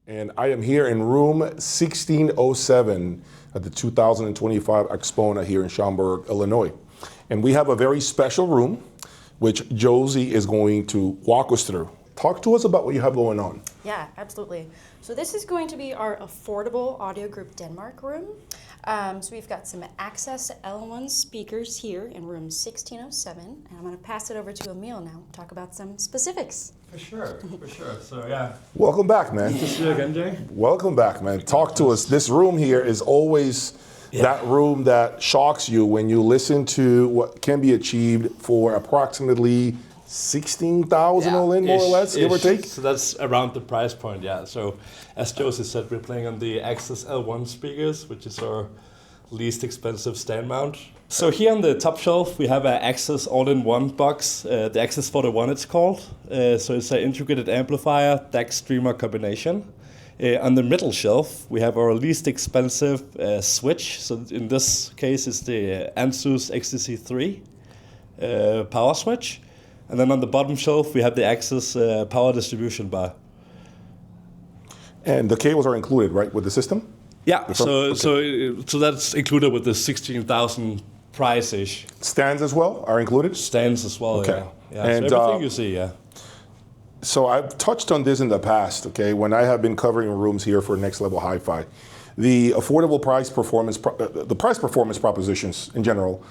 And I am here in room 1607 at the 2025 Axpona here in Schaumburg, Illinois. And we have a very special room, which Josie is going to walk us through. Talk to us about what you have going on. Yeah, absolutely. So this is going to be our affordable audio group Denmark room. So we've got some AXXES L1 speakers here in room 1607. And I'm going to pass it over to Emil now to talk about some specifics. For sure, for sure. So yeah. Welcome back, man. Good to see you again, Jay. Welcome back, man. Talk to us. This room here is always that room that shocks you when you listen to what can be achieved for approximately 16,000 all in, more or less, give or take. So that's around the price point, yeah. So as Josie said, we're playing on the AXXES L1 speakers, which is our least expensive stand mount. So here on the top shelf, we have an AXXES all-in-one box, the AXXES 41 it's called. So it's an integrated amplifier, DAC streamer combination. On the middle shelf, we have our least expensive switch. So in this case, it's the AXXES XTC3 power switch. And then on the bottom shelf, we have the AXXES power distribution bar. And the cables are included, right, with the system? Yeah, so that's included with the 16,000 price-ish. Stands as well are included? Stands as well, okay. Yeah. And so everything you see, yeah. So I've touched on this in the past, okay, when I have been covering rooms here for Next Level Hi-Fi. The affordable price performance, the price performance propositions in general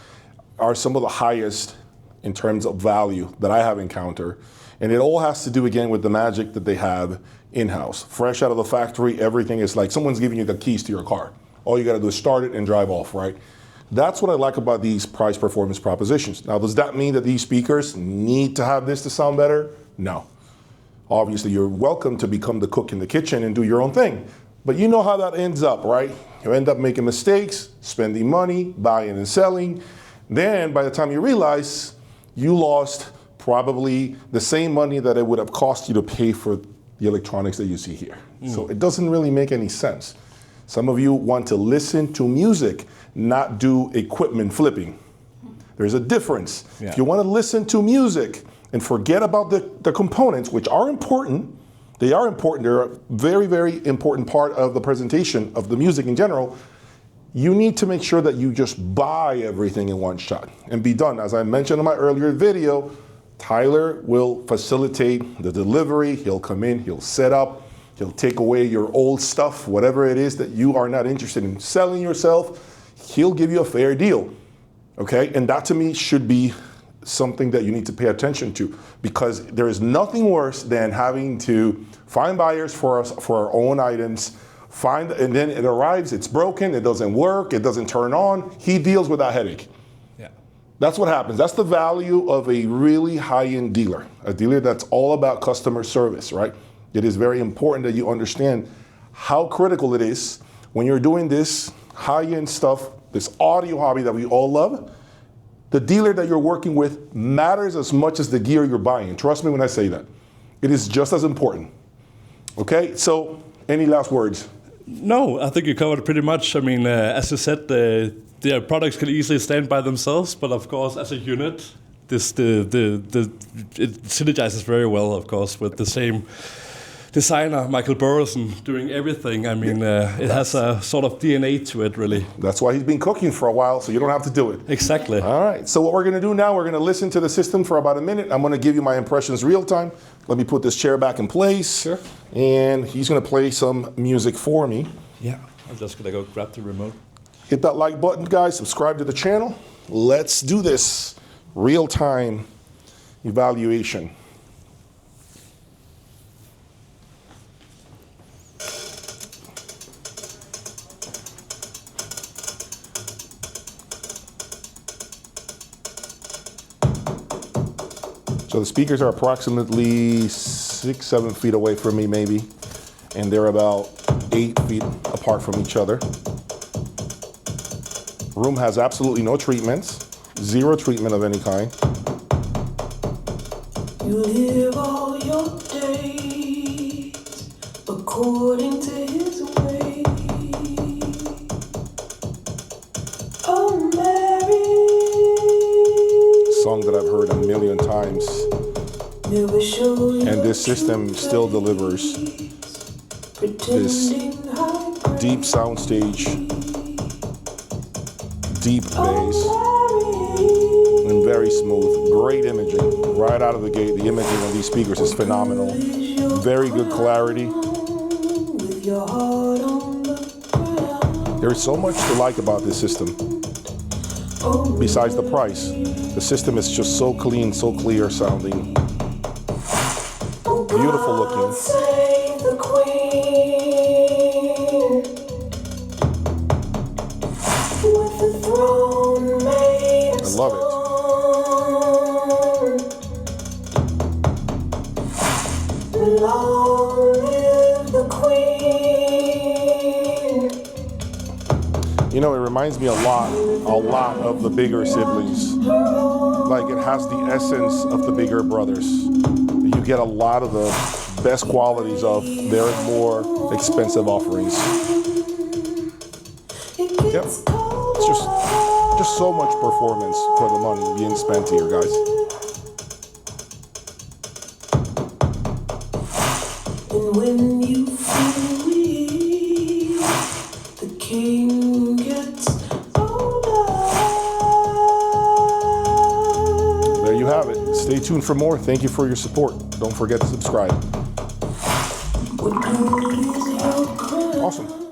are some of the highest in terms of value that I have encountered. And it all has to do, again, with the magic that they have in-house. Fresh out of the factory, everything is like someone's giving you the keys to your car. All you gotta do is start it and drive off, right? That's what I like about these price performance propositions. Now, does that mean that these speakers need to have this to sound better? No. Obviously, you're welcome to become the cook in the kitchen and do your own thing. But you know how that ends up, right? You end up making mistakes, spending money, buying and selling. Then, by the time you realize, you lost probably the same money that it would have cost you to pay for the electronics that you see here. So it doesn't really make any sense. Some of you want to listen to music, not do equipment flipping. There's a difference. Yeah. If you want to listen to music and forget about the components, which are important, they are important, they're a very, very important part of the presentation of the music in general, you need to make sure that you just buy everything in one shot and be done. As I mentioned in my earlier video, Tyler will facilitate the delivery. He'll come in, he'll set up, he'll take away your old stuff, whatever it is that you are not interested in selling yourself, he'll give you a fair deal, okay? And that to me should be something that you need to pay attention to, because there is nothing worse than having to find buyers for our own items, and then it arrives, it's broken, it doesn't work, it doesn't turn on. He deals with that headache. Yeah. That's what happens. That's the value of a really high-end dealer, a dealer that's all about customer service, right? It is very important that you understand how critical it is when you're doing this high-end stuff, this audio hobby that we all love. The dealer that you're working with matters as much as the gear you're buying. Trust me when I say that. It is just as important. Okay, so any last words? No, I think you covered pretty much. I mean, as you said, their products can easily stand by themselves, but of course, as a unit, it synergizes very well, of course, with the same designer, Michael Burrison, doing everything. I mean, it has a sort of DNA to it, really. That's why he's been cooking for a while, so you don't have to do it. Exactly. All right, so what we're gonna do now, we're gonna listen to the system for about a minute. I'm gonna give you my impressions real time. Let me put this chair back in place. Sure. And he's gonna play some music for me. Yeah, I'm just gonna go grab the remote. Hit that like button, guys, subscribe to the channel. Let's do this real-time evaluation. So the speakers are approximately 6-7 feet away from me, maybe, and they're about 8 feet apart from each other. Room has absolutely no treatments, zero treatment of any kind. You live all your days according to his way. Oh, Mary. Song that I've heard a million times. And this system still delivers this deep soundstage, deep bass, and very smooth. Great imaging right out of the gate. The imaging on these speakers is phenomenal. Very good clarity. There is so much to like about this system. Besides the price, the system is just so clean, so clear sounding. Beautiful looking. Save the queen with the throne made of I love it. stone. Long live the queen. You know, it reminds me a lot of the bigger siblings. Like, it has the essence of the bigger brothers. You get a lot of the best qualities of their more expensive offerings. Yep. It's just so much performance for the money being spent here, guys. And when you feel weak, the king gets older. There you have it. Stay tuned for more. Thank you for your support. Don't forget to subscribe. What good is your crown? Awesome.